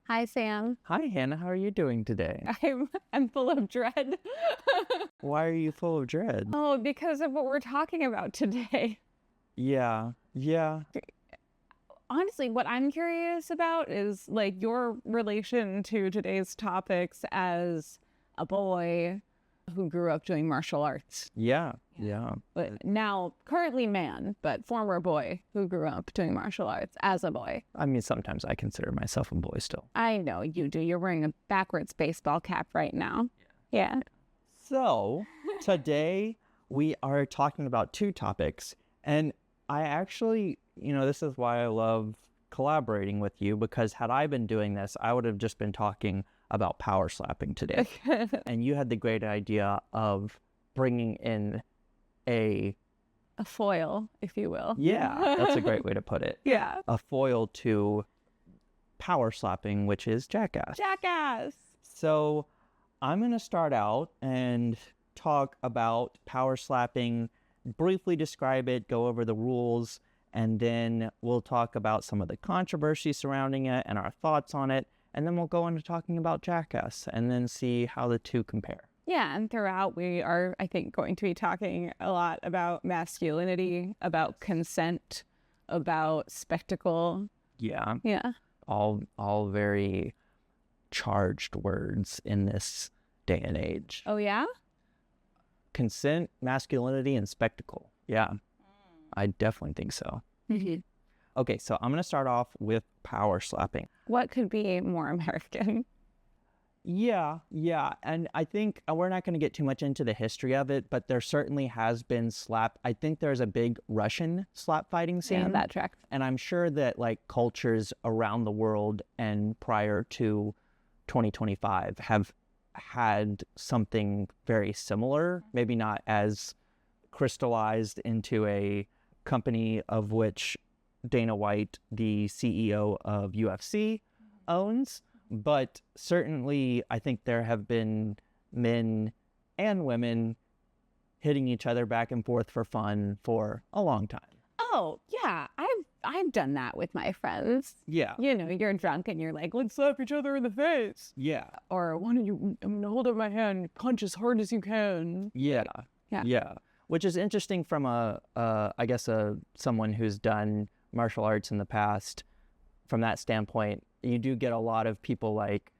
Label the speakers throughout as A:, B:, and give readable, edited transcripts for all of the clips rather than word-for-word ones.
A: Hi, Sam.
B: Hi, Hannah. How are you doing today?
A: I'm full of dread.
B: Why are you full of dread?
A: Oh, because of what we're talking about today.
B: Yeah.
A: Honestly, what I'm curious about is like your relation to today's topics as a boy who grew up doing martial arts.
B: Yeah.
A: But now currently man, but former boy who grew up doing martial arts as a boy.
B: I mean, sometimes I consider myself a boy still.
A: I know you do. You're wearing a backwards baseball cap right now. Yeah.
B: So, today we are talking about two topics. And I actually, this is why I love collaborating with you, because had I been doing this, I would have just been talking about power slapping today. And you had the great idea of bringing in a
A: foil, if you will.
B: Yeah, that's a great way to put it.
A: Yeah.
B: A foil to power slapping, which is Jackass.
A: Jackass.
B: So I'm going to start out and talk about power slapping, briefly describe it, go over the rules, and then we'll talk about some of the controversy surrounding it and our thoughts on it. And then we'll go into talking about Jackass and then see how the two compare.
A: Yeah, and throughout we are, I think, going to be talking a lot about masculinity, about consent, about spectacle.
B: Yeah.
A: Yeah.
B: All very charged words in this day and age.
A: Oh, yeah?
B: Consent, masculinity, and spectacle. Yeah, I definitely think so.
A: Mm-hmm.
B: Okay, so I'm going to start off with power slapping.
A: What could be more American?
B: Yeah. And I think we're not going to get too much into the history of it, but there certainly has been I think there's a big Russian slap fighting scene.
A: Yeah, that track.
B: And I'm sure that like cultures around the world and prior to 2025 have had something very similar, maybe not as crystallized into a company of which Dana White, the CEO of UFC, owns. But certainly, I think there have been men and women hitting each other back and forth for fun for a long time.
A: Oh, yeah. I've done that with my friends.
B: Yeah.
A: You're drunk and you're like, let's slap each other in the face.
B: Yeah.
A: Or why don't you hold up my hand, punch as hard as you can.
B: Yeah. Which is interesting from someone who's done martial arts in the past. From that standpoint, you do get a lot of people like,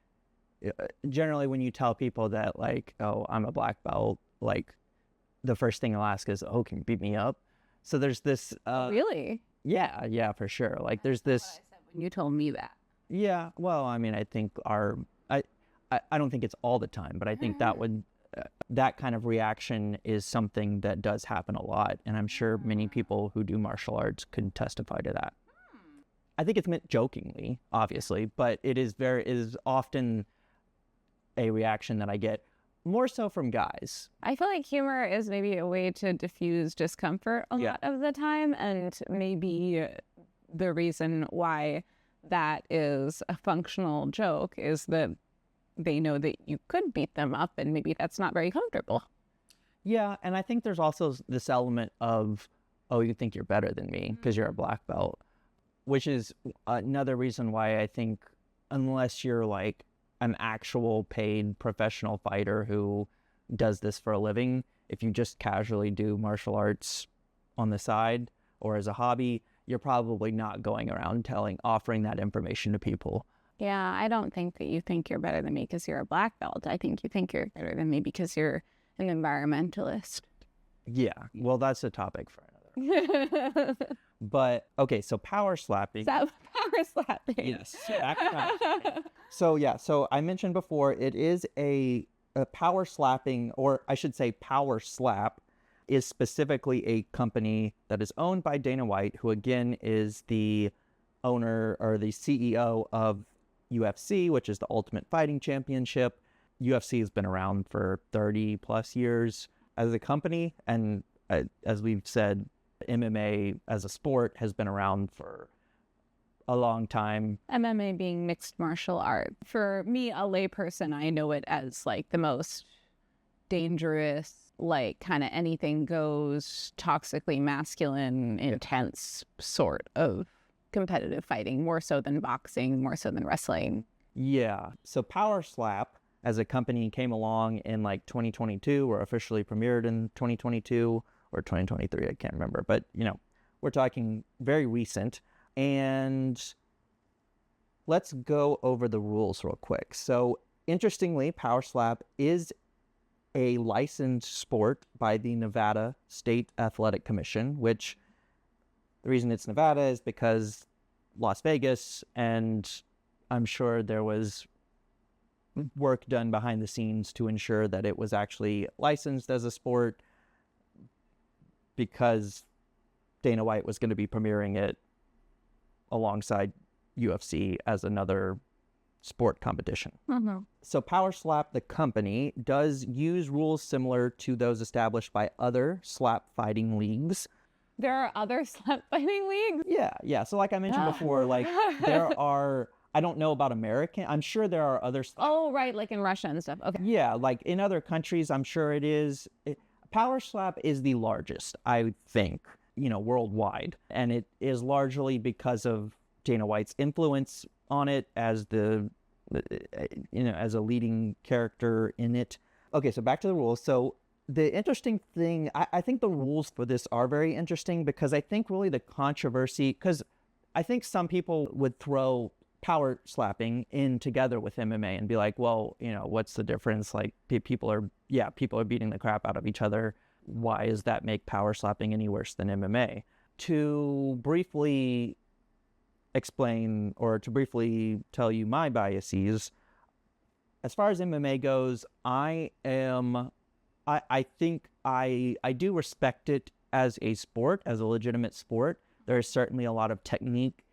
B: generally when you tell people that like, oh, I'm a black belt, like the first thing they'll ask is, oh, can you beat me up? So there's this.
A: Really?
B: Yeah, for sure. Like there's this.
A: That's what I said when you told me that.
B: Yeah, well, I mean, I think I don't think it's all the time, but I think that kind of reaction is something that does happen a lot. And I'm sure many people who do martial arts could testify to that. I think it's meant jokingly, obviously, but it is often a reaction that I get more so from guys.
A: I feel like humor is maybe a way to diffuse discomfort a lot of the time, and maybe the reason why that is a functional joke is that they know that you could beat them up, and maybe that's not very comfortable.
B: Yeah, and I think there's also this element of, oh, you think you're better than me because you're a black belt. Which is another reason why I think unless you're like an actual paid professional fighter who does this for a living, if you just casually do martial arts on the side or as a hobby, you're probably not going around offering that information to people.
A: Yeah, I don't think that you think you're better than me because you're a black belt. I think you think you're better than me because you're an environmentalist.
B: Yeah, well, that's a topic for another. But, okay, so power slapping.
A: Power slapping.
B: Yes. So I mentioned before, it is a power slapping, or I should say power slap, is specifically a company that is owned by Dana White, who again is the owner or the CEO of UFC, which is the Ultimate Fighting Championship. UFC has been around for 30 plus years as a company, and as we've said, MMA as a sport has been around for a long time.
A: MMA being mixed martial art. For me, a layperson, I know it as like the most dangerous, like kind of anything goes, toxically masculine, intense sort of competitive fighting, more so than boxing, more so than wrestling.
B: Yeah. So Power Slap as a company came along in like 2022 or officially premiered in 2022 or 2023. I can't remember. But, we're talking very recent. And let's go over the rules real quick. So interestingly, Power Slap is a licensed sport by the Nevada State Athletic Commission, which the reason it's Nevada is because Las Vegas, and I'm sure there was work done behind the scenes to ensure that it was actually licensed as a sport because Dana White was going to be premiering it alongside UFC as another sport competition.
A: Mm-hmm.
B: So Power Slap, the company, does use rules similar to those established by other slap fighting leagues.
A: There are other slap fighting leagues?
B: Yeah. So like I mentioned before, like there are, I don't know about American, I'm sure there are other.
A: Oh, right, like in Russia and stuff. Okay.
B: Yeah, like in other countries, I'm sure it is. Power Slap is the largest, I think, worldwide. And it is largely because of Dana White's influence on it as as a leading character in it. Okay, so back to the rules. So the interesting thing, I think the rules for this are very interesting because I think really the controversy, because I think some people would throw power slapping in together with MMA and be like, well, what's the difference? Like people are beating the crap out of each other. Why does that make power slapping any worse than MMA? To briefly explain or to briefly tell you my biases, as far as MMA goes, I think I do respect it as a sport, as a legitimate sport. There is certainly a lot of technique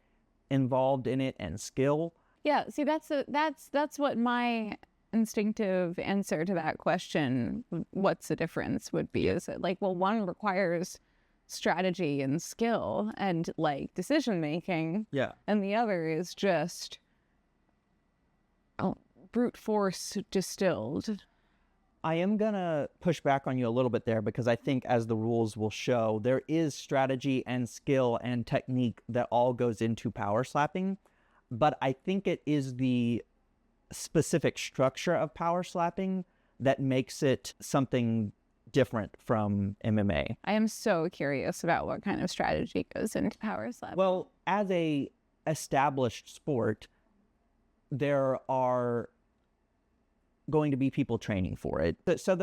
B: involved in it and skill.
A: Yeah, see, that's what my instinctive answer to that question, what's the difference, would be. Is it like, well, one requires strategy and skill and like decision making, and the other is just brute force distilled.
B: I am going to push back on you a little bit there because I think, as the rules will show, there is strategy and skill and technique that all goes into power slapping. But I think it is the specific structure of power slapping that makes it something different from MMA.
A: I am so curious about what kind of strategy goes into power slapping.
B: Well, as a established sport, there are going to be people training for it. So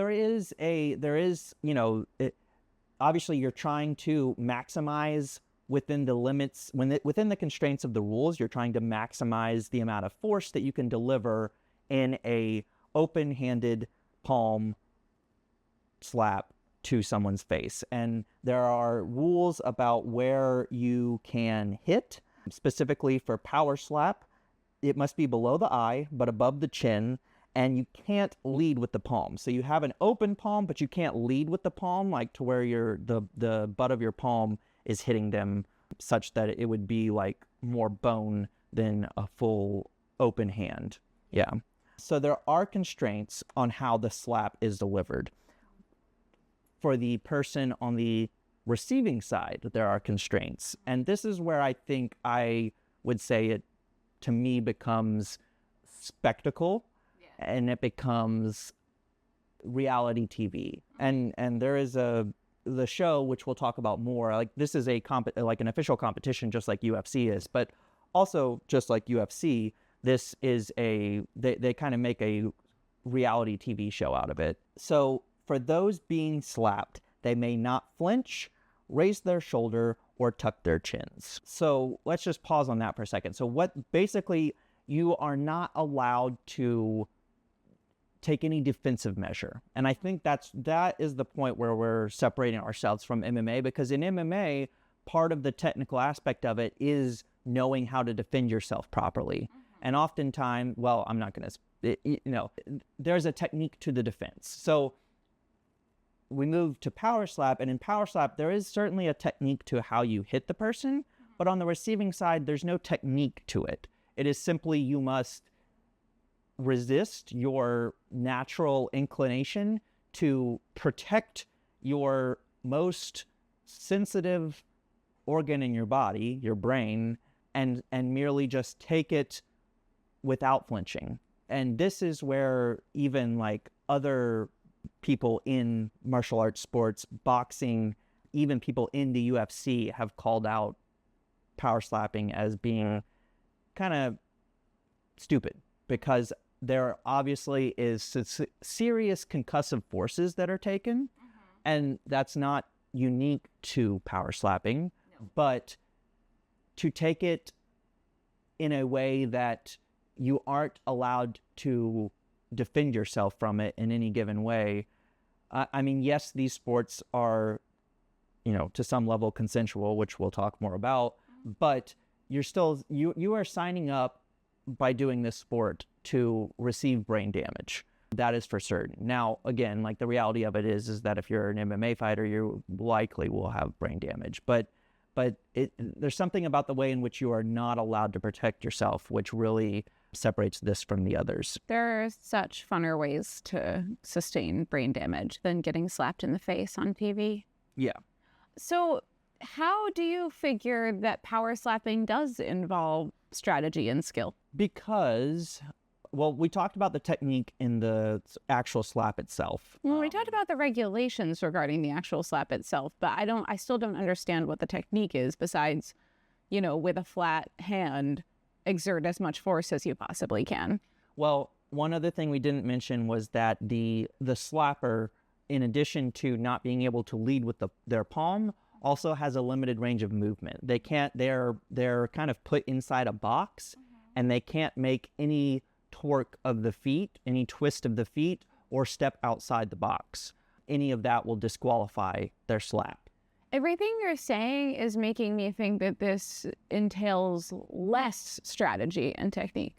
B: obviously you're trying to maximize within the limits, within the constraints of the rules, you're trying to maximize the amount of force that you can deliver in a open-handed palm slap to someone's face. And there are rules about where you can hit. Specifically for power slap, it must be below the eye, but above the chin. And you can't lead with the palm. So you have an open palm, but you can't lead with the palm, like to where the butt of your palm is hitting them, such that it would be like more bone than a full open hand. Yeah. So there are constraints on how the slap is delivered. For the person on the receiving side, there are constraints. And this is where I think I would say it, to me, becomes spectacle. And it becomes reality TV. And there is the show, which we'll talk about more. Like, this is like an official competition, just like UFC is. But also, just like UFC, this is they kind of make a reality TV show out of it. So for those being slapped, they may not flinch, raise their shoulder, or tuck their chins. So let's just pause on that for a second. So basically, you are not allowed to take any defensive measure. And I think that is the point where we're separating ourselves from MMA, because in MMA, part of the technical aspect of it is knowing how to defend yourself properly. And oftentimes, well, I'm not going to, there's a technique to the defense. So we move to power slap, and in power slap, there is certainly a technique to how you hit the person, but on the receiving side, there's no technique to it. It is simply, you must resist your natural inclination to protect your most sensitive organ in your body, your brain, and merely just take it without flinching. And this is where even like other people in martial arts sports, boxing, even people in the UFC have called out power slapping as being kind of stupid, because there obviously is serious concussive forces that are taken, and that's not unique to power slapping, but to take it in a way that you aren't allowed to defend yourself from it in any given way. I mean, yes, these sports are, to some level consensual, which we'll talk more about, but you're still, you are signing up by doing this sport to receive brain damage. That is for certain. Now, again, like the reality of it is that if you're an MMA fighter, you likely will have brain damage. But there's something about the way in which you are not allowed to protect yourself, which really separates this from the others.
A: There are such funner ways to sustain brain damage than getting slapped in the face on TV.
B: Yeah.
A: So how do you figure that power slapping does involve strategy and skill?
B: Because, well, we talked about the technique in the actual slap itself.
A: Well, we talked about the regulations regarding the actual slap itself, but I still don't understand what the technique is besides, with a flat hand, exert as much force as you possibly can.
B: Well, one other thing we didn't mention was that the slapper, in addition to not being able to lead with their palm, also has a limited range of movement. They're kind of put inside a box, and they can't make any torque of the feet, any twist of the feet, or step outside the box. Any of that will disqualify their slap.
A: Everything you're saying is making me think that this entails less strategy and technique.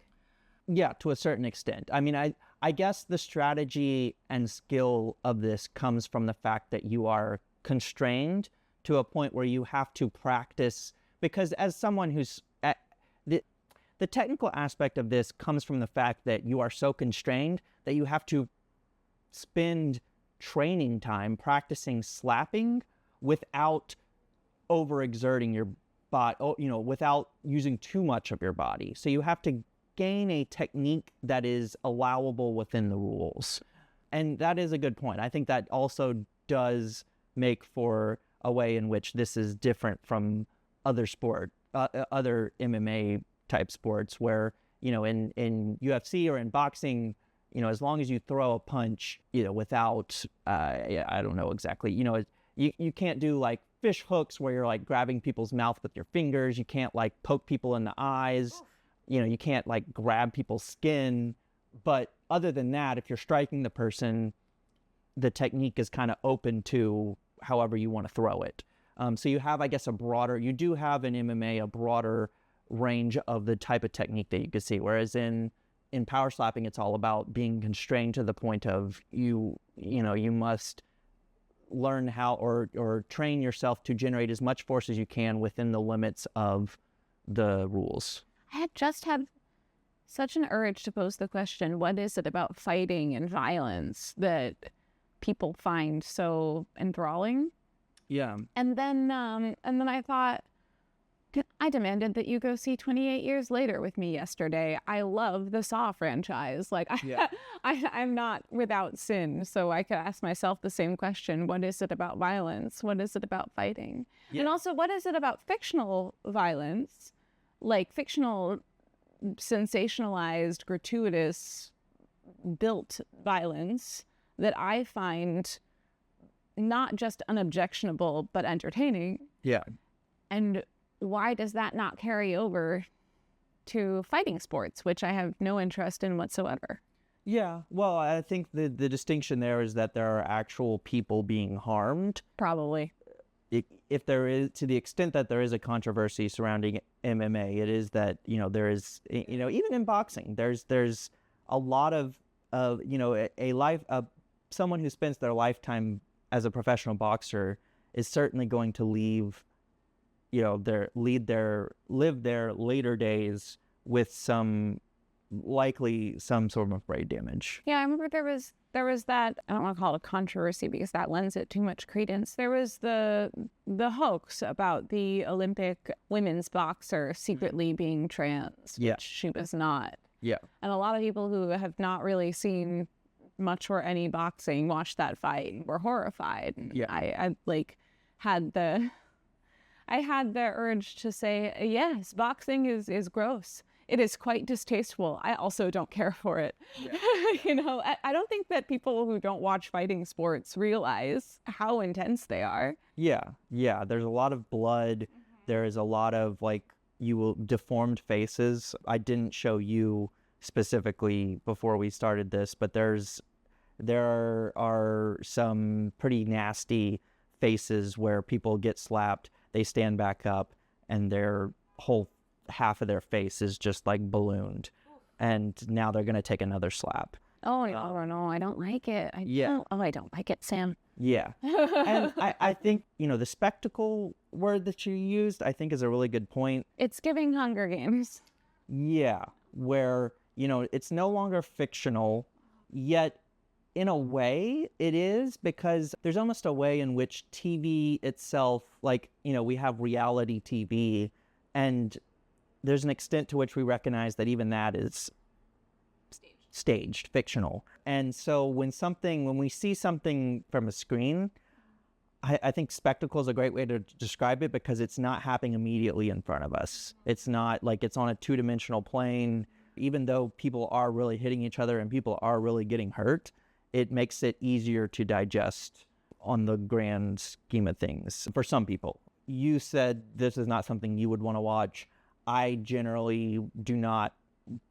B: Yeah, to a certain extent. I mean, I guess the strategy and skill of this comes from the fact that you are constrained to a point where you have to practice, because as someone who's the technical aspect of this comes from the fact that you are so constrained that you have to spend training time practicing slapping without overexerting your body, without using too much of your body. So you have to gain a technique that is allowable within the rules. And that is a good point. I think that also does make for a way in which this is different from other other MMA type sports where, in UFC or in boxing, as long as you throw a punch, without, I don't know exactly, you can't do like fish hooks where you're like grabbing people's mouth with your fingers. You can't like poke people in the eyes. You can't like grab people's skin. But other than that, if you're striking the person, the technique is kind of open to however you want to throw it. So you have, I guess, you do have in MMA a broader range of the type of technique that you could see. Whereas in power slapping, it's all about being constrained to the point of you must learn how or train yourself to generate as much force as you can within the limits of the rules.
A: I had just had such an urge to pose the question, what is it about fighting and violence that people find so enthralling?
B: Yeah.
A: And then I thought, I demanded that you go see 28 Years Later with me yesterday. I love the Saw franchise. Like, I'm not without sin, so I could ask myself the same question. What is it about violence? What is it about fighting? Yeah. And also, what is it about fictional violence? Like fictional, sensationalized, gratuitous, built violence that I find not just unobjectionable, but entertaining.
B: Yeah.
A: And why does that not carry over to fighting sports, which I have no interest in whatsoever?
B: Yeah, well, I think the distinction there is that there are actual people being harmed. Probably. If there is, to the extent that there is a controversy surrounding MMA, it is that, there is, even in boxing, there's a lot of someone who spends their lifetime as a professional boxer is certainly going to live their later days with some sort of brain damage.
A: Yeah, I remember there was that, I don't want to call it a controversy because that lends it too much credence. There was the hoax about the Olympic women's boxer secretly being trans, which she was not.
B: Yeah.
A: And a lot of people who have not really seen much or any boxing watched that fight and were horrified. And
B: Yeah.
A: I like had the urge to say, yes, boxing is gross. It is quite distasteful. I also don't care for it. Yeah. You know, I don't think that people who don't watch fighting sports realize how intense they are.
B: Yeah. Yeah. There's a lot of blood. There is a lot of deformed faces. I didn't show you specifically before we started this, but there are some pretty nasty faces where people get slapped, they stand back up, and their whole half of their face is just like ballooned, and now they're gonna take another slap.
A: Oh no, I don't like it. I don't like it, Sam.
B: Yeah. And I think, the spectacle word that you used, I think is a really good point.
A: It's giving Hunger Games.
B: Yeah, where, it's no longer fictional, yet in a way it is, because there's almost a way in which TV itself, we have reality TV, and there's an extent to which we recognize that even that is staged, fictional. And so when we see something from a screen, I think spectacle is a great way to describe it, because it's not happening immediately in front of us. It's not like it's on a two-dimensional plane. Even though people are really hitting each other and people are really getting hurt, it makes it easier to digest on the grand scheme of things for some people. You said this is not something you would want to watch. I generally do not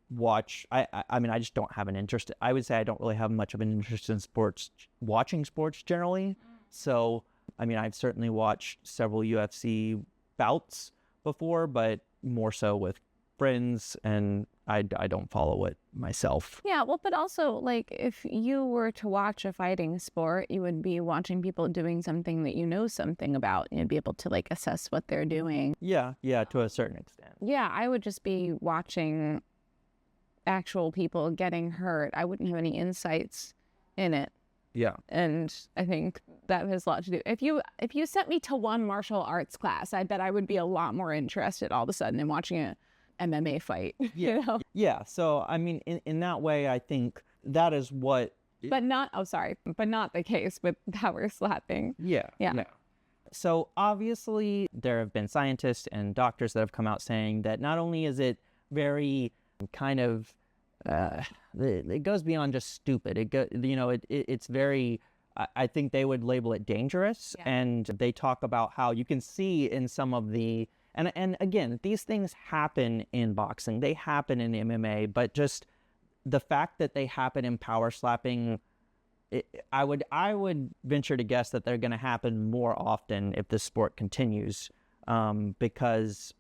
B: watch. I mean, I just don't have an interest. I would say I don't really have much of an interest in sports, watching sports generally. So, I mean, I've certainly watched several UFC bouts before, but more so with friends, and I don't follow it myself.
A: Yeah, well, but also, if you were to watch a fighting sport, you would be watching people doing something that you know something about, and you'd be able to, assess what they're doing.
B: Yeah, to a certain extent.
A: Yeah, I would just be watching actual people getting hurt. I wouldn't have any insights in it.
B: Yeah.
A: And I think that has a lot to do. If you sent me to one martial arts class, I bet I would be a lot more interested all of a sudden in watching a MMA fight.
B: Yeah.
A: You know?
B: Yeah. So, I mean, in that way, I think that is what...
A: but not the case with power slapping.
B: Yeah. So, obviously, there have been scientists and doctors that have come out saying that not only is it very kind of... it goes beyond just stupid. It's very... I think they would label it dangerous. Yeah. And they talk about how you can see in some of the... And again, these things happen in boxing. They happen in MMA, but just the fact that they happen in power slapping, I would venture to guess that they're going to happen more often if this sport continues, because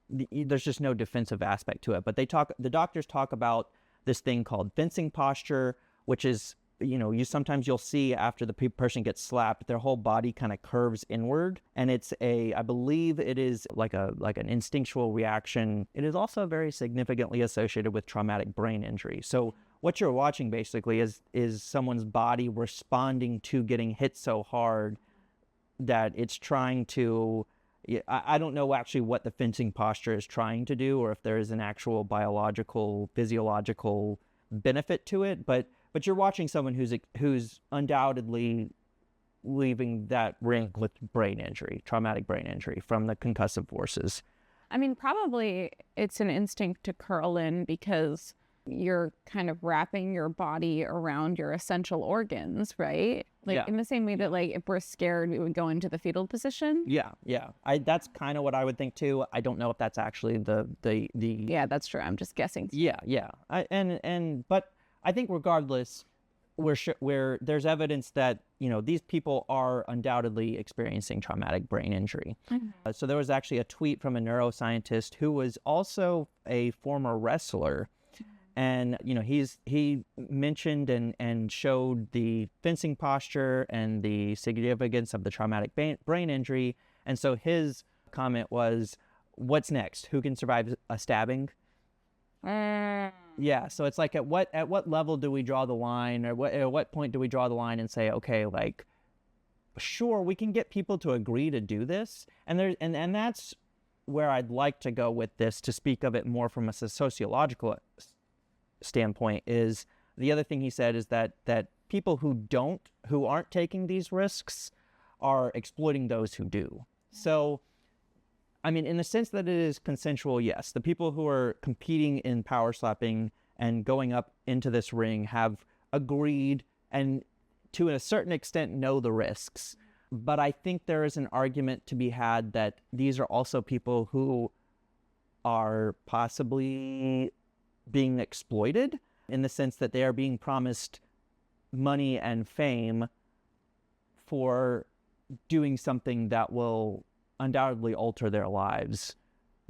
B: there's just no defensive aspect to it. But the doctors talk about this thing called fencing posture, which is, you'll see after the person gets slapped, their whole body kind of curves inward. And I believe it is like an instinctual reaction. It is also very significantly associated with traumatic brain injury. So what you're watching basically is someone's body responding to getting hit so hard that it's trying to... I don't know actually what the fencing posture is trying to do, or if there is an actual biological, physiological benefit to it, but you're watching someone who's undoubtedly leaving that ring with brain injury, traumatic brain injury from the concussive forces.
A: I mean, probably it's an instinct to curl in because you're kind of wrapping your body around your essential organs, right? In the same way that, if we're scared, we would go into the fetal position.
B: Yeah. That's kind of what I would think too. I don't know if that's actually the.
A: Yeah, that's true. I'm just guessing.
B: Yeah. But I think regardless, where there's evidence that these people are undoubtedly experiencing traumatic brain injury. Mm-hmm. So there was actually a tweet from a neuroscientist who was also a former wrestler. And, he mentioned and showed the fencing posture and the significance of the traumatic brain injury. And so his comment was, what's next? Who can survive a stabbing? Yeah. So it's at what level do we draw the line, or at what point do we draw the line and say, okay, sure, we can get people to agree to do this. And that's where I'd like to go with this, to speak of it more from a sociological standpoint is the other thing he said is that people who aren't taking these risks are exploiting those who do. So, I mean, in the sense that it is consensual, yes, the people who are competing in power slapping and going up into this ring have agreed and to a certain extent know the risks. But I think there is an argument to be had that these are also people who are possibly being exploited in the sense that they are being promised money and fame for doing something that will undoubtedly alter their lives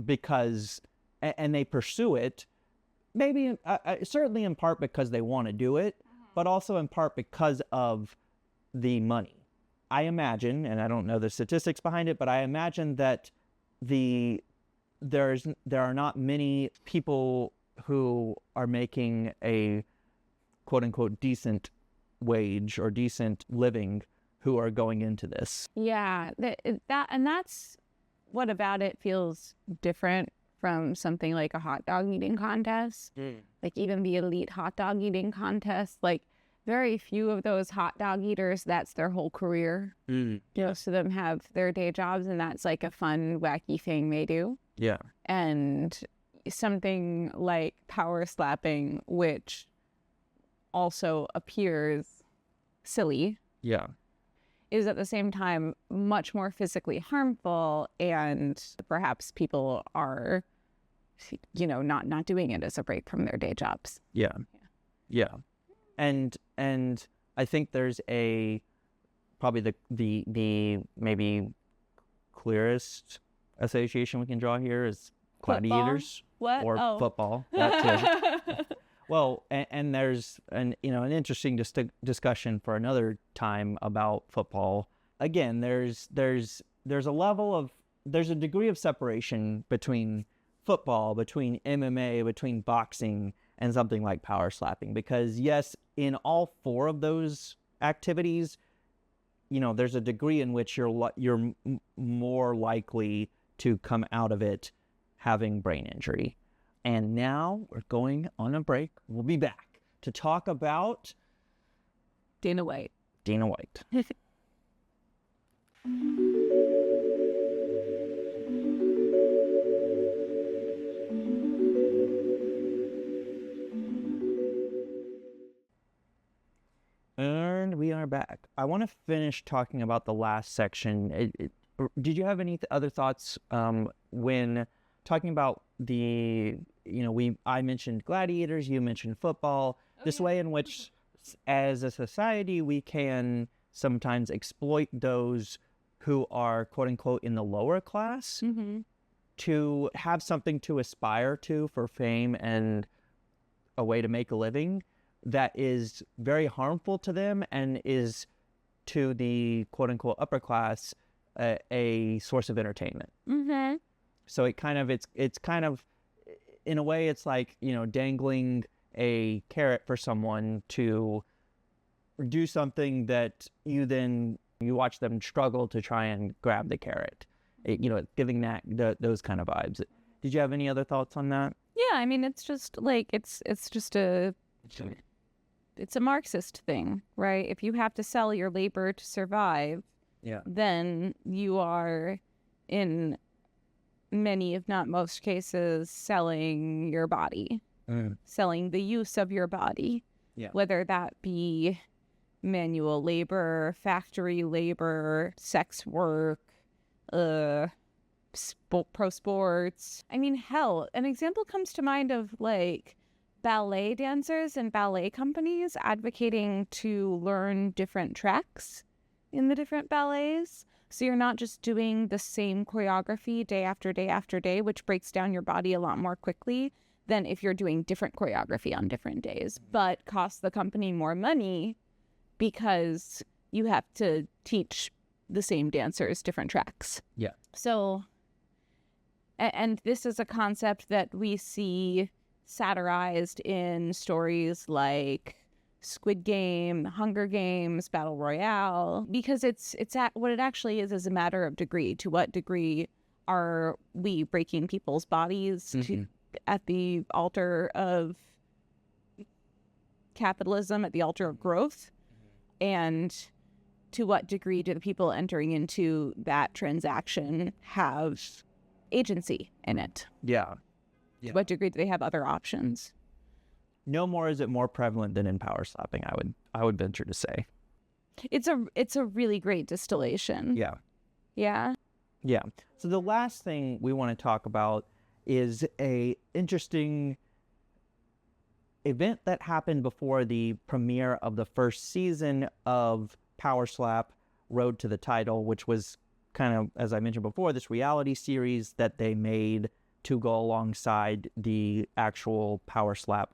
B: because, and they pursue it, maybe certainly in part because they want to do it, but also in part because of the money. I imagine, and I don't know the statistics behind it, but I imagine that there are not many people who are making a quote unquote decent wage or decent living who are going into this.
A: Yeah, that's what about it feels different from something like a hot dog eating contest. Like even the elite hot dog eating contest, like very few of those hot dog eaters, that's their whole career. Most of them have their day jobs, and that's like a fun, wacky thing they do.
B: Yeah.
A: And something like power slapping, which also appears silly.
B: Yeah.
A: Is at the same time much more physically harmful, and perhaps people are, not doing it as a break from their day jobs.
B: Yeah. And I think there's probably the maybe clearest association we can draw here is gladiators.
A: What?
B: Or football. That too. Well, and there's an interesting discussion for another time about football. Again, there's a degree of separation between football, between MMA, between boxing, and something like power slapping. Because yes, in all four of those activities, there's a degree in which you're more likely to come out of it having brain injury. And now we're going on a break. We'll be back to talk about
A: Dana White.
B: Dana White. And we are back. I want to finish talking about the last section. Did you have any other thoughts when talking about I mentioned gladiators, you mentioned football, this way in which as a society we can sometimes exploit those who are quote unquote in the lower class to have something to aspire to for fame and a way to make a living that is very harmful to them and is to the quote unquote upper class a source of entertainment. So it's kind of, in a way, it's like, dangling a carrot for someone to do something that you watch them struggle to try and grab the carrot, giving those kind of vibes. Did you have any other thoughts on that?
A: Yeah, I mean, it's just like, it's a Marxist thing, right? If you have to sell your labor to survive, then you are in many, if not most cases, selling your body, selling the use of your body, whether that be manual labor, factory labor, sex work, pro sports. I mean, hell, an example comes to mind of like ballet dancers and ballet companies advocating to learn different tracks in the different ballets. So you're not just doing the same choreography day after day after day, which breaks down your body a lot more quickly than if you're doing different choreography on different days, but costs the company more money because you have to teach the same dancers different tracks.
B: Yeah.
A: So, and this is a concept that we see satirized in stories like Squid Game, Hunger Games, Battle Royale, because it's what it actually is a matter of degree. To what degree are we breaking people's bodies at the altar of capitalism at the altar of growth? And to what degree do the people entering into that transaction have agency in it?
B: Yeah.
A: To what degree do they have other options?
B: No more is it more prevalent than in power slapping, I would venture to say.
A: It's a really great distillation.
B: Yeah.
A: Yeah.
B: Yeah. So the last thing we want to talk about is a interesting event that happened before the premiere of the first season of Power Slap Road to the Title, which was kind of, as I mentioned before, this reality series that they made to go alongside the actual Power Slap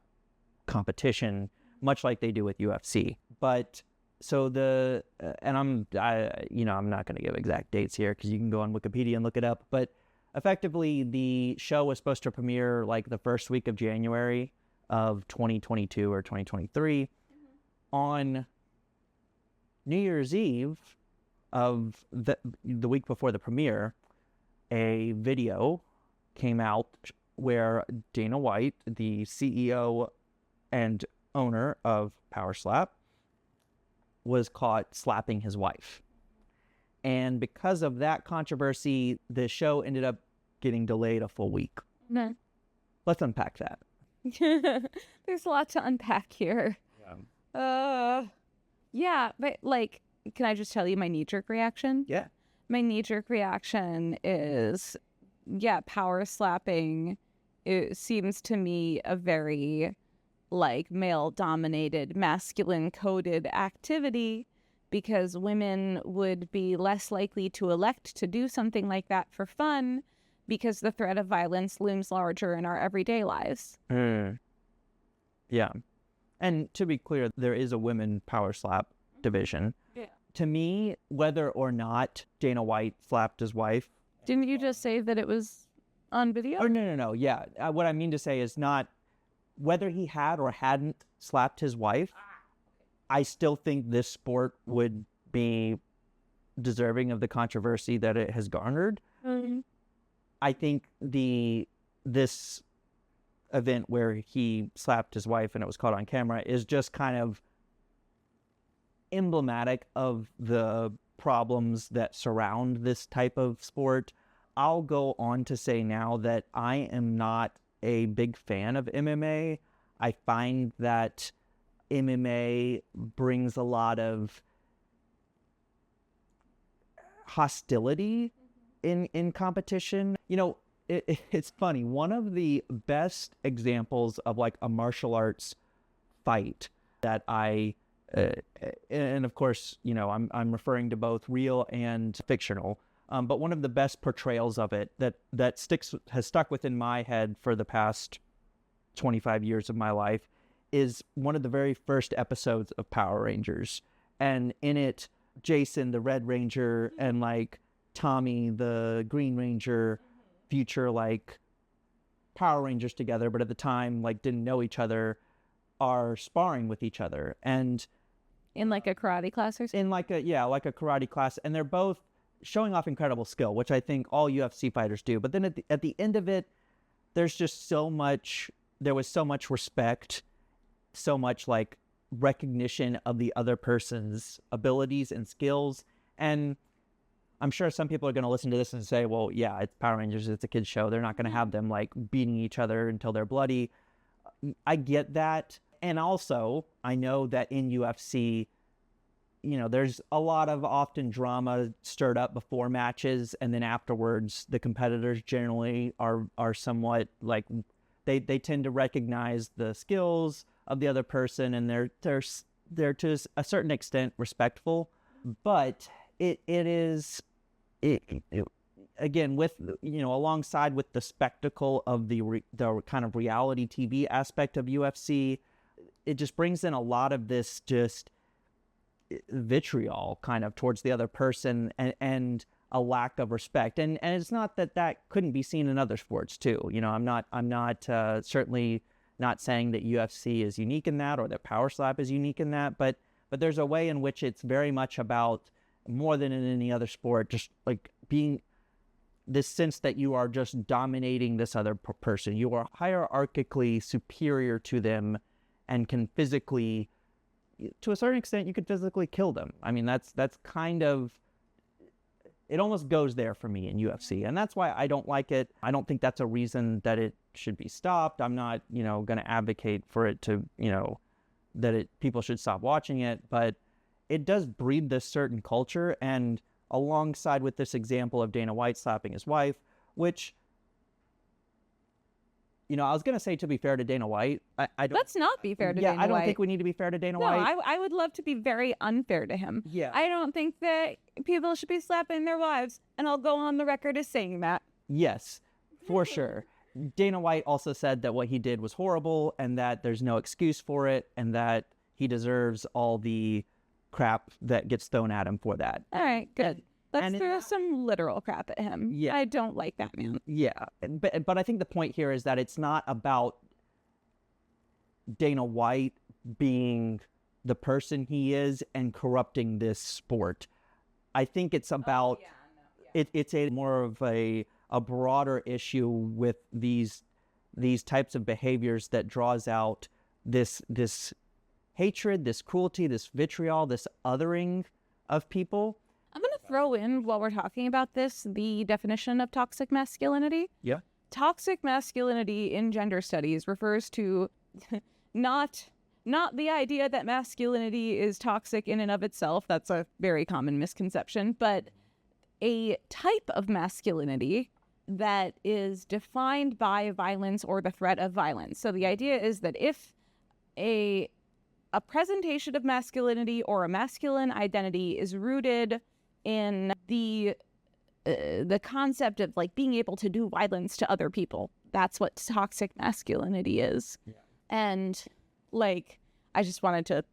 B: competition, much like they do with UFC. But so and I'm not going to give exact dates here because you can go on Wikipedia and look it up. But effectively, the show was supposed to premiere like the first week of January of 2022 or 2023. On New Year's Eve of the week before the premiere, a video came out where Dana White, the CEO and owner of Power Slap, was caught slapping his wife. And because of that controversy, the show ended up getting delayed a full week.
A: No.
B: Let's unpack that.
A: There's a lot to unpack here. Yeah, but like, can I just tell you my knee-jerk reaction?
B: Yeah.
A: My knee-jerk reaction is, power slapping, it seems to me a very like male-dominated, masculine-coded activity, because women would be less likely to elect to do something like that for fun because the threat of violence looms larger in our everyday lives.
B: Yeah. And to be clear, there is a women power slap division.
A: Yeah.
B: To me, whether or not Dana White slapped his wife.
A: Didn't you just say that it was on video?
B: Oh, no. Yeah. What I mean to say is not whether he had or hadn't slapped his wife. I still think this sport would be deserving of the controversy that it has garnered.
A: Mm-hmm.
B: I think this event where he slapped his wife and it was caught on camera is just kind of emblematic of the problems that surround this type of sport. I'll go on to say now that I am not a big fan of MMA. I find that MMA brings a lot of hostility in competition. You know, it's funny. One of the best examples of like a martial arts fight that and of course, you know, I'm referring to both real and fictional. But one of the best portrayals of it that has stuck within my head for the past 25 years of my life is one of the very first episodes of Power Rangers. And in it, Jason, the Red Ranger, and like Tommy, the Green Ranger, future like Power Rangers together, but at the time like didn't know each other, are sparring with each other. And
A: in like a karate class or something?
B: In like a karate class. And they're both showing off incredible skill, which I think all UFC fighters do. But then at the end of it, there's just there was so much respect, so much like recognition of the other person's abilities and skills. And I'm sure some people are going to listen to this and say, well, yeah, it's Power Rangers, it's a kid's show. They're not going to have them like beating each other until they're bloody. I get that. And also, I know that in UFC, you know, there's a lot of often drama stirred up before matches, and then afterwards, the competitors generally are somewhat like they tend to recognize the skills of the other person, and they're to a certain extent respectful. But it is again, with, you know, alongside with the spectacle of the kind of reality TV aspect of UFC, it just brings in a lot of this just vitriol kind of towards the other person, and a lack of respect. And it's not that couldn't be seen in other sports too. You know, I'm not certainly not saying that UFC is unique in that, or that Power Slap is unique in that, but there's a way in which it's very much about, more than in any other sport, just like being this sense that you are just dominating this other person. You are hierarchically superior to them, and can physically, to a certain extent, you could physically kill them. I mean, that's kind of, it almost goes there for me in UFC. And that's why I don't like it. I don't think that's a reason that it should be stopped. I'm not, going to advocate for it to, that people should stop watching it. But it does breed this certain culture. And alongside with this example of Dana White slapping his wife, which, I was going to say, to be fair to Dana White, I don't...
A: Let's not be fair to Dana White.
B: Yeah, I don't think we need to be fair to Dana White.
A: No, I would love to be very unfair to him.
B: Yeah.
A: I don't think that people should be slapping their wives, and I'll go on the record as saying that.
B: Yes, for sure. Dana White also said that what he did was horrible and that there's no excuse for it and that he deserves all the crap that gets thrown at him for that.
A: All right, good. Let's throw some literal crap at him.
B: Yeah.
A: I don't like that man.
B: Yeah. But I think the point here is that it's not about Dana White being the person he is and corrupting this sport. I think it's about, it's a more of a broader issue with these types of behaviors that draws out this hatred, this cruelty, this vitriol, this othering of people.
A: I'm going to throw in, while we're talking about this, the definition of toxic masculinity.
B: Yeah.
A: Toxic masculinity in gender studies refers to not the idea that masculinity is toxic in and of itself. That's a very common misconception, but a type of masculinity that is defined by violence or the threat of violence. So the idea is that if a presentation of masculinity or a masculine identity is rooted in the concept of like being able to do violence to other people, that's what toxic masculinity is. Yeah. And like, I just wanted to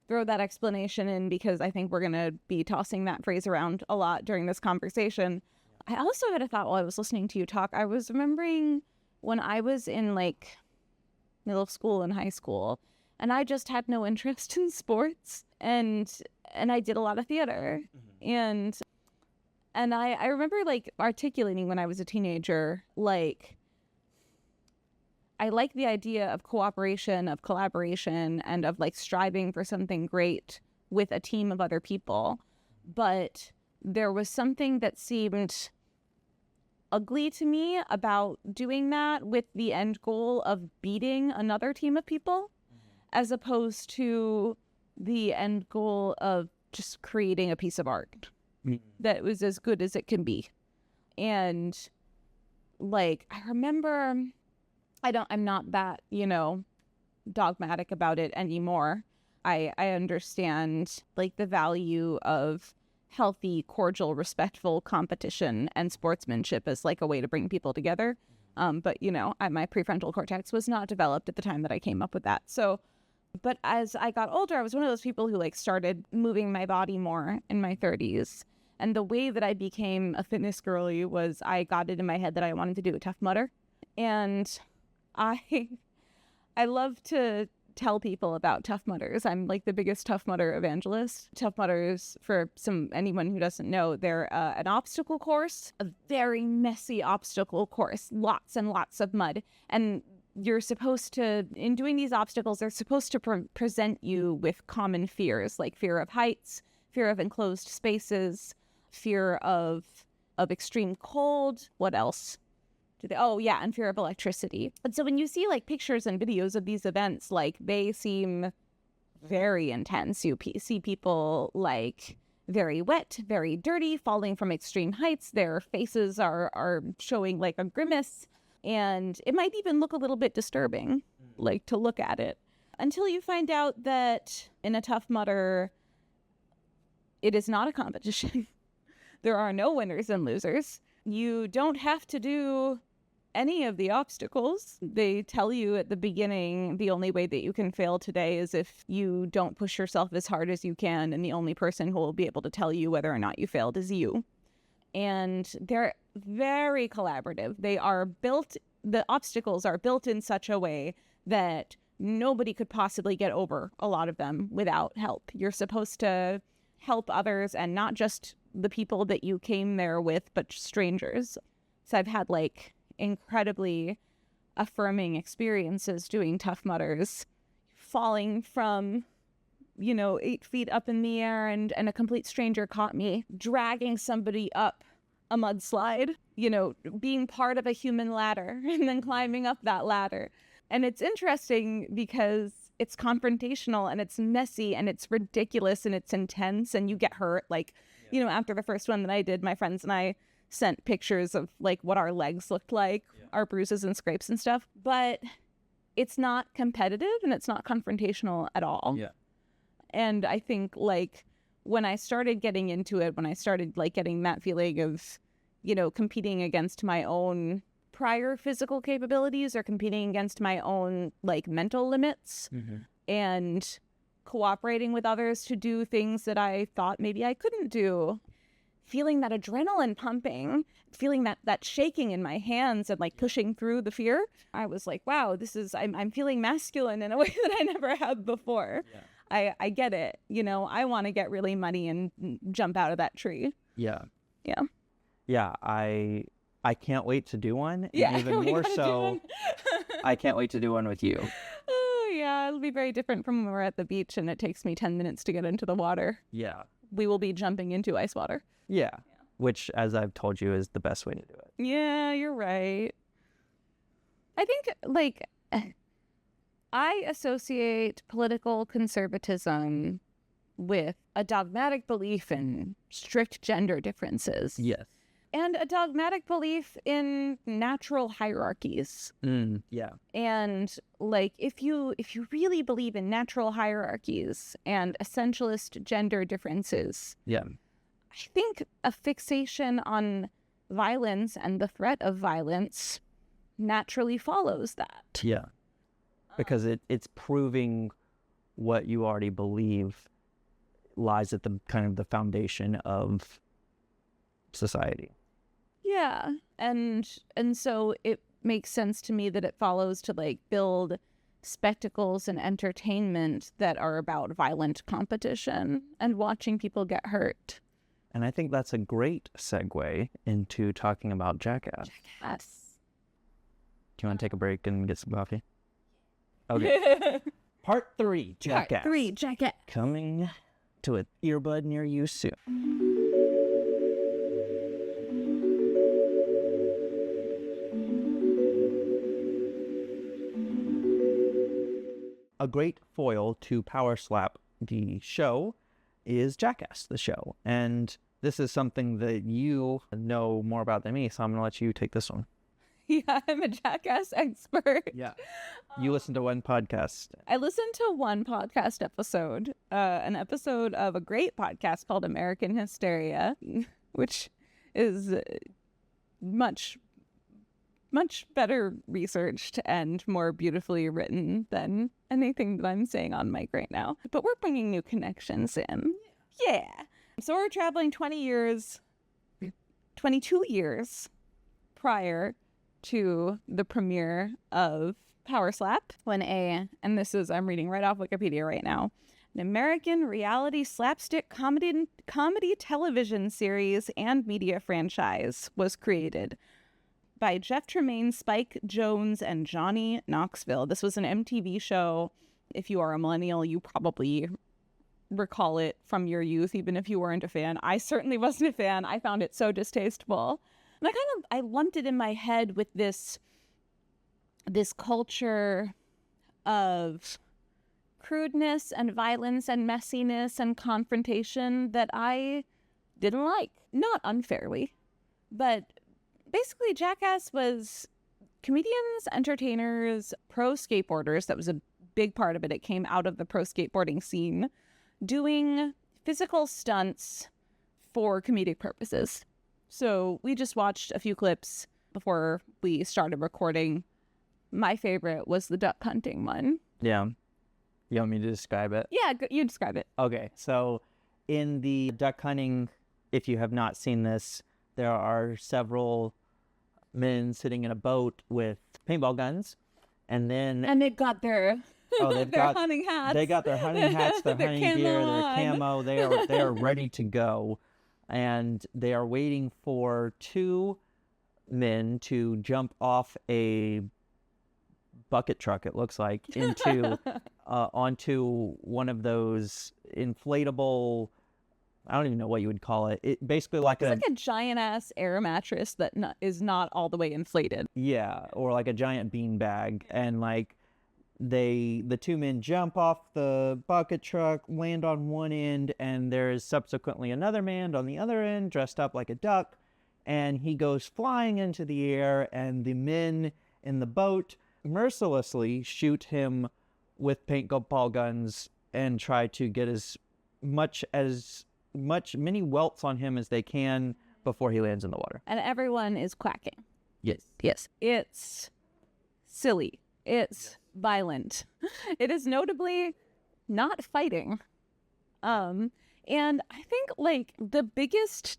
A: throw that explanation in because I think we're going to be tossing that phrase around a lot during this conversation. Yeah. I also had a thought while I was listening to you talk. I was remembering when I was in like middle school and high school, and I just had no interest in sports, and I did a lot of theater. Mm-hmm. And I remember like articulating when I was a teenager, like, I like the idea of cooperation, of collaboration, and of like striving for something great with a team of other people. But there was something that seemed ugly to me about doing that with the end goal of beating another team of people, as opposed to the end goal of just creating a piece of art that was as good as it can be. And like, I remember, I'm not that, dogmatic about it anymore. I understand like the value of healthy, cordial, respectful competition and sportsmanship as like a way to bring people together. But my prefrontal cortex was not developed at the time that I came up with that. So, but as I got older, I was one of those people who like started moving my body more in my 30s. And the way that I became a fitness girly was I got it in my head that I wanted to do a Tough Mudder. And I love to tell people about Tough Mudders. I'm like the biggest Tough Mudder evangelist. Tough Mudders, for anyone who doesn't know, they're an obstacle course, a very messy obstacle course, lots and lots of mud. And you're supposed to, in doing these obstacles, they're supposed to present you with common fears, like fear of heights, fear of enclosed spaces, fear of extreme cold. What else? And fear of electricity. And so when you see like pictures and videos of these events, like they seem very intense. You see people like very wet, very dirty, falling from extreme heights. Their faces are showing like a grimace. And it might even look a little bit disturbing, like to look at it, until you find out that in a Tough Mudder, it is not a competition. There are no winners and losers. You don't have to do any of the obstacles. They tell you at the beginning, the only way that you can fail today is if you don't push yourself as hard as you can, and the only person who will be able to tell you whether or not you failed is you. And they're very collaborative. The obstacles are built in such a way that nobody could possibly get over a lot of them without help. You're supposed to help others, and not just the people that you came there with, but strangers. So I've had like incredibly affirming experiences doing Tough Mudders. falling from, 8 feet up in the air and a complete stranger caught me, dragging somebody up a mudslide, being part of a human ladder and then climbing up that ladder. And it's interesting because it's confrontational and it's messy and it's ridiculous and it's intense and you get hurt. Like, after the first one that I did, my friends and I sent pictures of like what our legs looked like, our bruises and scrapes and stuff. But it's not competitive and it's not confrontational at all.
B: Yeah.
A: And I think like when I started getting into it, when I started like getting that feeling of, competing against my own prior physical capabilities or competing against my own like mental limits and cooperating with others to do things that I thought maybe I couldn't do, feeling that adrenaline pumping, feeling that shaking in my hands and like pushing through the fear, I was like, wow, I'm feeling masculine in a way that I never have before. Yeah. I get it. I want to get really muddy and jump out of that tree.
B: Yeah.
A: Yeah.
B: Yeah. I can't wait to do one. And
A: yeah.
B: even more so, I can't wait to do one with you.
A: Oh, yeah. It'll be very different from when we're at the beach and it takes me 10 minutes to get into the water.
B: Yeah.
A: We will be jumping into ice water.
B: Yeah. Which, as I've told you, is the best way to do it.
A: Yeah, you're right. I think, like, I associate political conservatism with a dogmatic belief in strict gender differences.
B: Yes.
A: And a dogmatic belief in natural hierarchies.
B: Yeah.
A: And like if you really believe in natural hierarchies and essentialist gender differences,
B: yeah,
A: I think a fixation on violence and the threat of violence naturally follows that.
B: Yeah. Because it's proving what you already believe lies at the kind of the foundation of society.
A: Yeah. And so it makes sense to me that it follows to like build spectacles and entertainment that are about violent competition and watching people get hurt.
B: And I think that's a great segue into talking about Jackass.
A: Jackass.
B: Do you want to take a break and get some coffee? Okay. Part 3, Jackass.
A: Part 3, Jackass.
B: Coming to an earbud near you soon. A great foil to power slap the show is Jackass, the show. And this is something that you know more about than me, so I'm going to let you take this one.
A: Yeah, I'm a Jackass expert.
B: Yeah. You listen to one podcast.
A: I listened to one podcast episode, an episode of a great podcast called American Hysteria, which is much better researched and more beautifully written than anything that I'm saying on mic right now. But we're bringing new connections in. Yeah. So we're traveling 22 years prior to the premiere of Power Slap, when and this is, I'm reading right off Wikipedia right now, an American reality slapstick comedy television series and media franchise was created by Jeff Tremaine, Spike Jones, and Johnny Knoxville. This was an MTV show. If you are a millennial, you probably recall it from your youth, even if you weren't a fan. I certainly wasn't a fan. I found it so distasteful. And I lumped it in my head with this culture of crudeness and violence and messiness and confrontation that I didn't like. Not unfairly, but basically Jackass was comedians, entertainers, pro skateboarders. That was a big part of it. It came out of the pro skateboarding scene, doing physical stunts for comedic purposes. So we just watched a few clips before we started recording. My favorite was the duck hunting one.
B: Yeah. You want me to describe it?
A: Yeah, you describe it.
B: Okay. So in the duck hunting, if you have not seen this, there are several men sitting in a boat with paintball guns. And they've got their
A: hunting hats.
B: They got their hunting hats, their hunting gear, their camo. They are ready to go. And they are waiting for 2 men to jump off a bucket truck, it looks like, into onto one of those inflatable, I don't even know what you would call it. It basically
A: it's like a giant ass air mattress that is not all the way inflated.
B: Yeah, or like a giant bean bag, and like the two men jump off the bucket truck, land on one end, and there is subsequently another man on the other end dressed up like a duck, and he goes flying into the air, and the men in the boat mercilessly shoot him with paintball guns and try to get many welts on him as they can before he lands in the water.
A: And everyone is quacking.
B: Yes.
A: It's silly. It's violent. It is notably not fighting. And I think like the biggest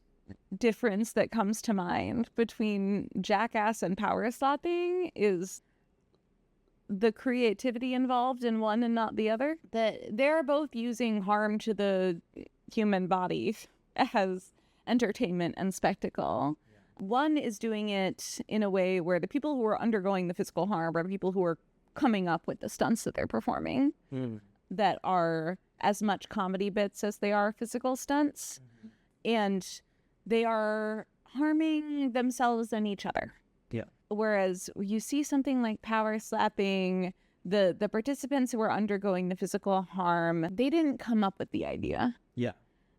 A: difference that comes to mind between Jackass and power slapping is the creativity involved in one and not the other. That they're both using harm to the human body as entertainment and spectacle. One is doing it in a way where the people who are undergoing the physical harm are the people who are coming up with the stunts that they're performing that are as much comedy bits as they are physical stunts. And they are harming themselves and each other.
B: Yeah.
A: Whereas you see something like power slapping, the participants who are undergoing the physical harm, they didn't come up with the idea.
B: Yeah.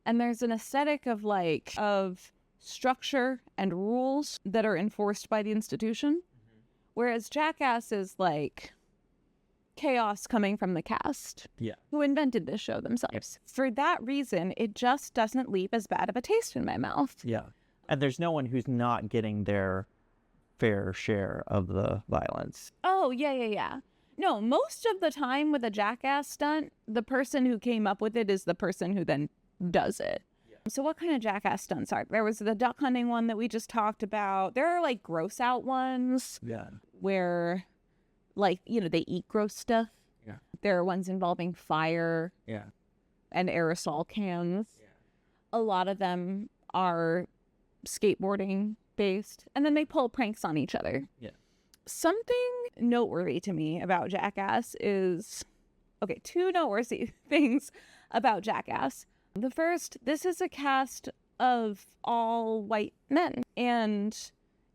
A: And there's an aesthetic of structure and rules that are enforced by the institution. Whereas Jackass is like chaos coming from the cast who invented this show themselves. For that reason, it just doesn't leave as bad of a taste in my mouth.
B: Yeah. And there's no one who's not getting their fair share of the violence.
A: Oh, yeah. No, most of the time with a Jackass stunt, the person who came up with it is the person who then does it. So what kind of Jackass stunts are there? Was the duck hunting one that we just talked about. There are like gross out ones where like, you know, they eat gross stuff.
B: Yeah.
A: There are ones involving fire and aerosol cans. A lot of them are skateboarding based, and then they pull pranks on each other. Something noteworthy to me about Jackass is, okay, two noteworthy things about Jackass. The first, this is a cast of all white men, and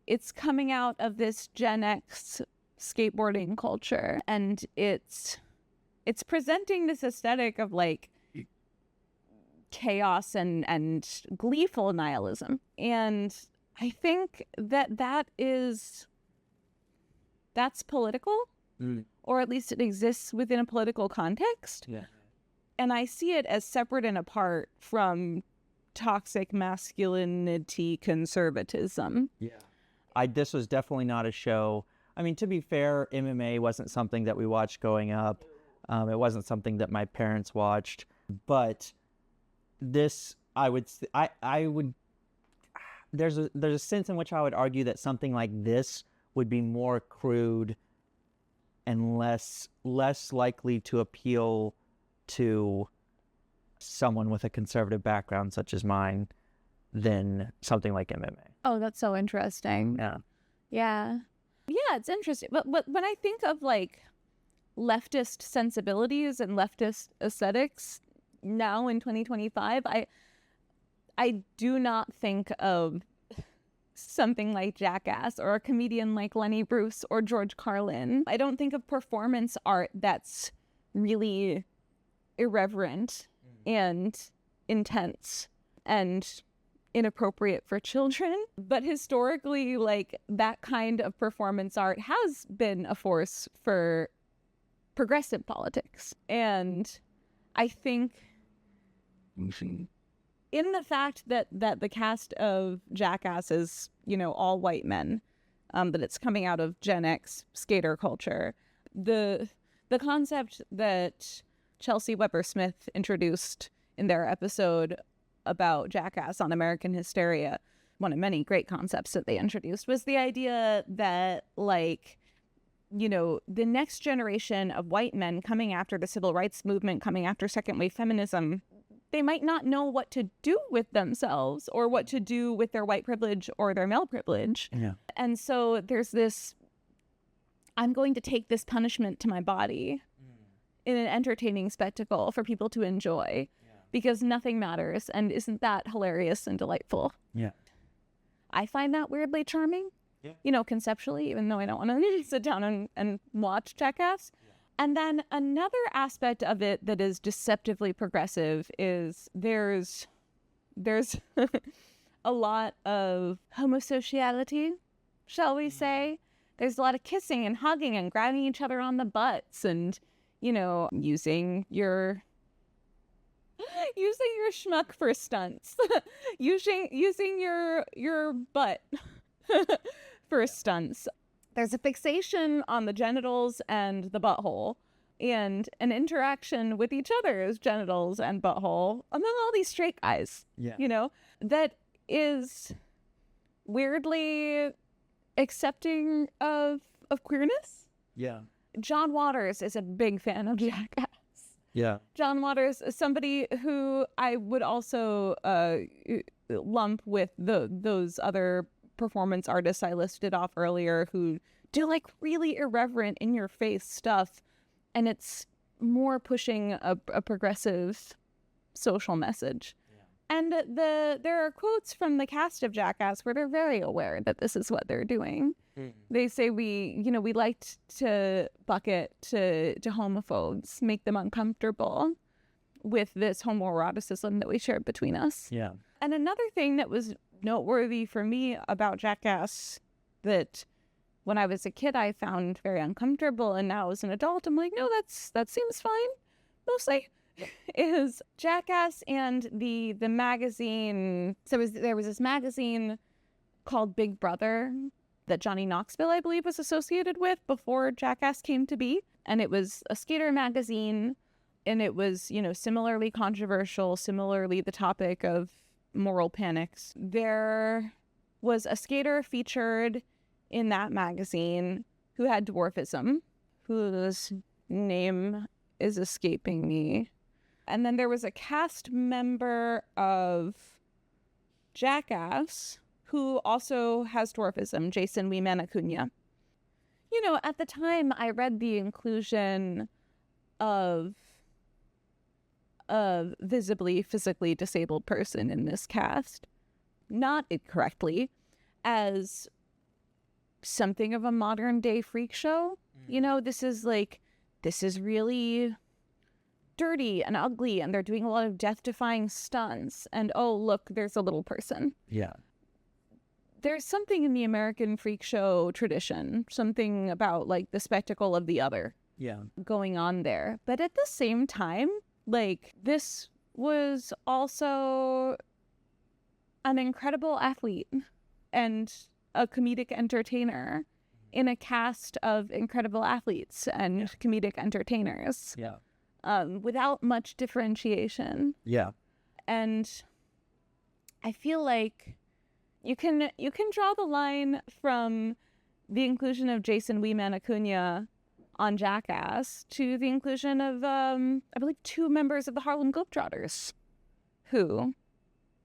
A: it's coming out of this Gen X skateboarding culture, and it's presenting this aesthetic of like chaos and gleeful nihilism. And I think that's political, or at least it exists within a political context. And I see it as separate and apart from toxic masculinity conservatism.
B: This was definitely not a show. I mean, to be fair, MMA wasn't something that we watched growing up. It wasn't something that my parents watched. But this, there's a sense in which I would argue that something like this would be more crude and less likely to appeal to someone with a conservative background such as mine than something like MMA.
A: Oh, that's so interesting. Yeah, it's interesting. But when I think of like leftist sensibilities and leftist aesthetics now in 2025, I do not think of something like Jackass or a comedian like Lenny Bruce or George Carlin. I don't think of performance art that's really irreverent and intense and inappropriate for children. But historically, like, that kind of performance art has been a force for progressive politics. And I think in the fact that the cast of Jackass is, you know, all white men, that it's coming out of Gen X skater culture, the concept that Chelsea Weber-Smith introduced in their episode about Jackass on American Hysteria, one of many great concepts that they introduced, was the idea that, like, you know, the next generation of white men coming after the civil rights movement, coming after second wave feminism, they might not know what to do with themselves or what to do with their white privilege or their male privilege. And so there's this I'm going to take this punishment to my body in an entertaining spectacle for people to enjoy because nothing matters. And isn't that hilarious and delightful?
B: Yeah.
A: I find that weirdly charming, you know, conceptually, even though I don't want to sit down and watch Jackass. Yeah. And then another aspect of it that is deceptively progressive is there's a lot of homosociality, shall we say. There's a lot of kissing and hugging and grabbing each other on the butts and, you know, using your schmuck for stunts, using your butt for stunts. There's a fixation on the genitals and the butthole, and an interaction with each other's genitals and butthole among all these straight guys. Yeah. You know, that is weirdly accepting of queerness. Yeah. John Waters is a big fan of Jackass. Yeah. John Waters is somebody who I would also lump with those other performance artists I listed off earlier who do like really irreverent in your face stuff, and it's more pushing a progressive social message. And there are quotes from the cast of Jackass where they're very aware that this is what they're doing. They say we like to bucket to homophobes, make them uncomfortable with this homoeroticism that we shared between us. Yeah. And another thing that was noteworthy for me about Jackass that when I was a kid I found very uncomfortable, and now as an adult I'm like, no, that seems fine, mostly, is Jackass and the magazine. So there was this magazine called Big Brother that Johnny Knoxville, I believe, was associated with before Jackass came to be. And it was a skater magazine, and it was, you know, similarly controversial, similarly the topic of moral panics. There was a skater featured in that magazine who had dwarfism, whose name is escaping me. And then there was a cast member of Jackass who also has dwarfism, Jason Weeman Acuna. You know, at the time I read the inclusion of a visibly physically disabled person in this cast, not incorrectly, as something of a modern day freak show. You know, this is really dirty and ugly, and they're doing a lot of death-defying stunts, and oh look, there's a little person. Yeah. There's something in the American freak show tradition, something about like the spectacle of the other going on there. But at the same time, like, this was also an incredible athlete and a comedic entertainer in a cast of incredible athletes and comedic entertainers. Yeah. Without much differentiation. Yeah. And I feel like you can draw the line from the inclusion of Jason Weeman Acuna on Jackass to the inclusion of, I believe, 2 members of the Harlem Globetrotters who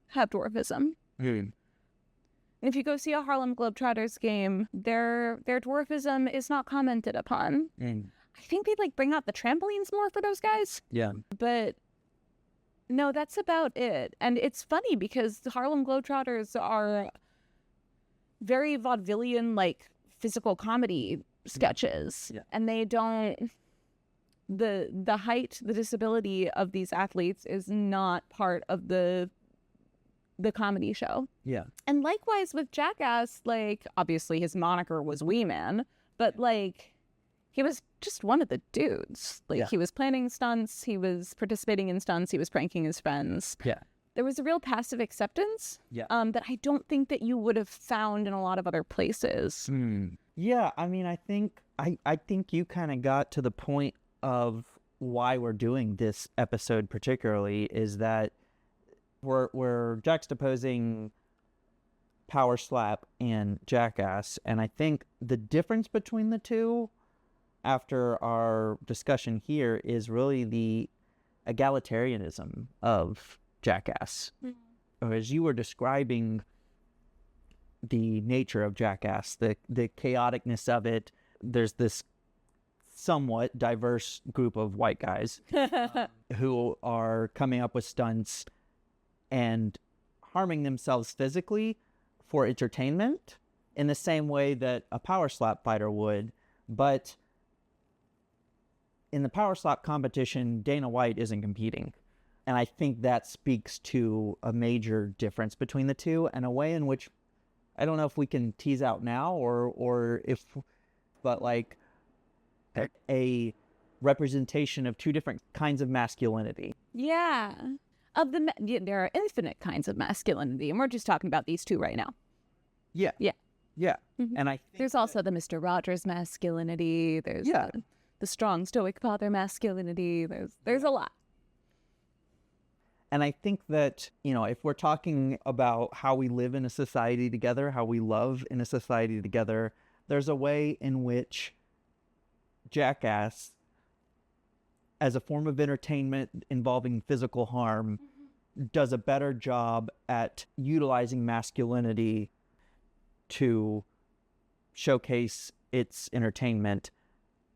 A: have dwarfism. If you go see a Harlem Globetrotters game, their dwarfism is not commented upon. I think they'd like bring out the trampolines more for those guys. Yeah. But no, that's about it. And it's funny because the Harlem Globetrotters are very vaudevillian, like physical comedy sketches. Yeah. And they don't, the height, the disability of these athletes is not part of the comedy show. Yeah. And likewise with Jackass, like, obviously his moniker was Wee Man, but like, he was just one of the dudes. Like, he was planning stunts, he was participating in stunts, he was pranking his friends. Yeah. There was a real passive acceptance that I don't think that you would have found in a lot of other places.
B: Yeah, I mean, I think you kind of got to the point of why we're doing this episode particularly, is that we're juxtaposing Power Slap and Jackass, and I think the difference between the two after our discussion here is really the egalitarianism of Jackass. As you were describing the nature of Jackass, the chaoticness of it, there's this somewhat diverse group of white guys who are coming up with stunts and harming themselves physically for entertainment in the same way that a power slap fighter would. But in the power slap competition, Dana White isn't competing. And I think that speaks to a major difference between the two, and a way in which I don't know if we can tease out now or if, but like a representation of two different kinds of masculinity.
A: Yeah. There are infinite kinds of masculinity, and we're just talking about these two right now.
B: Yeah.
A: Yeah.
B: Yeah.
A: Mm-hmm.
B: And I think
A: there's also the Mr. Rogers masculinity. There's the strong stoic father masculinity. There's a lot.
B: And I think that, if we're talking about how we live in a society together, how we love in a society together, there's a way in which Jackass, as a form of entertainment involving physical harm, does a better job at utilizing masculinity to showcase its entertainment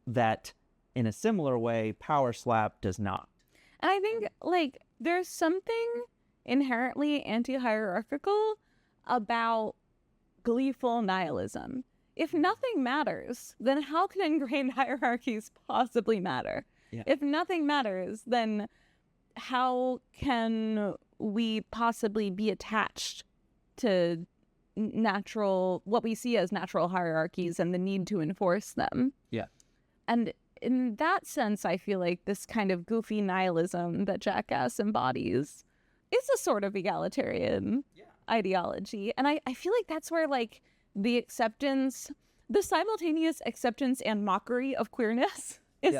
B: that, in a similar way, Power Slap does not.
A: And I think, there's something inherently anti-hierarchical about gleeful nihilism. If nothing matters, then how can ingrained hierarchies possibly matter?
B: Yeah.
A: If nothing matters, then how can we possibly be attached to what we see as natural hierarchies and the need to enforce them?
B: Yeah.
A: And in that sense, I feel like this kind of goofy nihilism that Jackass embodies is a sort of egalitarian ideology. And I feel like that's where the simultaneous acceptance and mockery of queerness is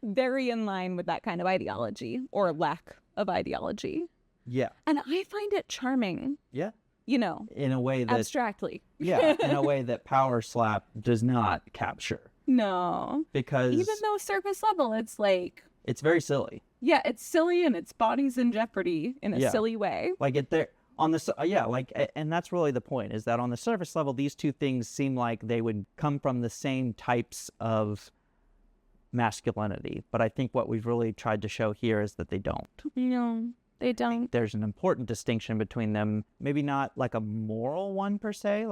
A: very in line with that kind of ideology or lack of ideology.
B: Yeah.
A: And I find it charming.
B: Yeah.
A: In
B: a way that
A: abstractly.
B: Yeah, in a way that Power Slap does not capture.
A: No.
B: Because
A: even though surface level, it's
B: it's very silly.
A: Yeah, it's silly and its body's in jeopardy in a silly way.
B: And that's really the point, is that on the surface level, these two things seem like they would come from the same types of masculinity. But I think what we've really tried to show here is that they don't.
A: No, they don't.
B: There's an important distinction between them, maybe not like a moral one per se.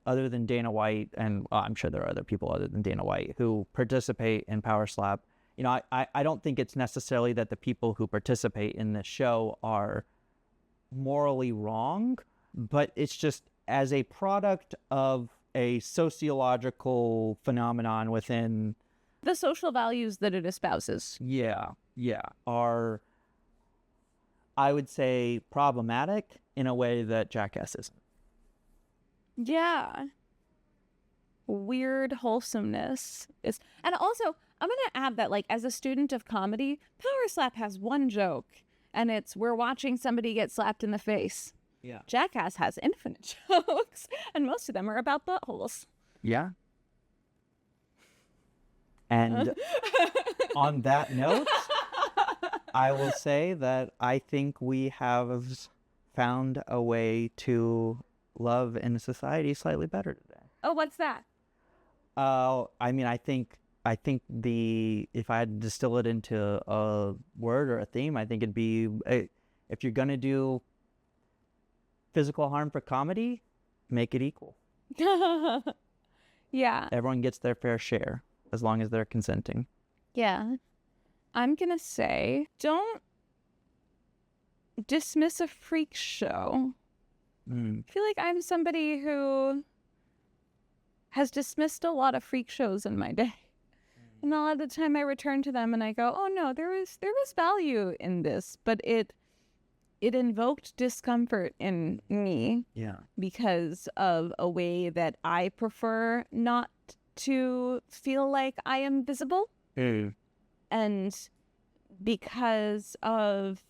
B: Other than Dana White, and I'm sure there are other people other than Dana White who participate in Power Slap. I don't think it's necessarily that the people who participate in this show are morally wrong, but it's just as a product of a sociological phenomenon within
A: the social values that it espouses.
B: Are, I would say, problematic in a way that Jackass isn't.
A: Yeah. Weird wholesomeness is, and also I'm gonna add that as a student of comedy, Power Slap has one joke, and it's we're watching somebody get slapped in the face.
B: Yeah.
A: Jackass has infinite jokes, and most of them are about buttholes.
B: Yeah. And on that note, I will say that I think we have found a way to love in society slightly better today.
A: Oh, what's that?
B: I think if I had to distill it into a word or a theme, I think it'd be, if you're going to do physical harm for comedy, make it equal.
A: Yeah.
B: Everyone gets their fair share as long as they're consenting.
A: Yeah. I'm going to say, don't dismiss a freak show. I feel like I'm somebody who has dismissed a lot of freak shows in my day. And a lot of the time I return to them and I go, oh no, there was value in this, but it invoked discomfort in me.
B: Yeah.
A: Because of a way that I prefer not to feel like I am visible. And because of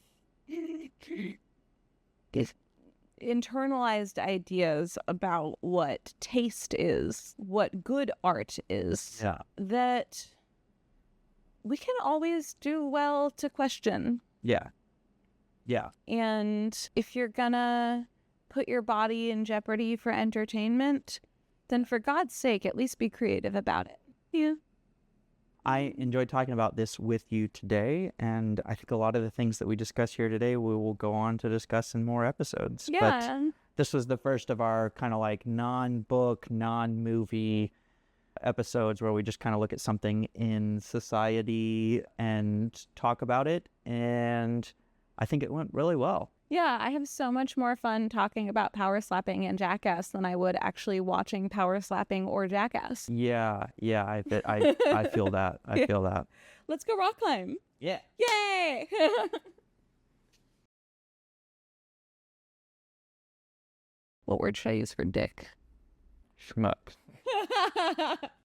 A: internalized ideas about what taste is, what good art is, that we can always do well to question.
B: Yeah.
A: And if you're gonna put your body in jeopardy for entertainment, then for God's sake, at least be creative about it. Yeah.
B: I enjoyed talking about this with you today, and I think a lot of the things that we discuss here today we will go on to discuss in more episodes.
A: Yeah.
B: But this was the first of our kind of like non-book, non-movie episodes where we just kind of look at something in society and talk about it, and I think it went really well.
A: Yeah, I have so much more fun talking about power slapping and Jackass than I would actually watching power slapping or Jackass.
B: Yeah, I feel that. I feel that.
A: Let's go rock climb.
B: Yeah.
A: Yay! What word should I use for dick?
B: Schmuck.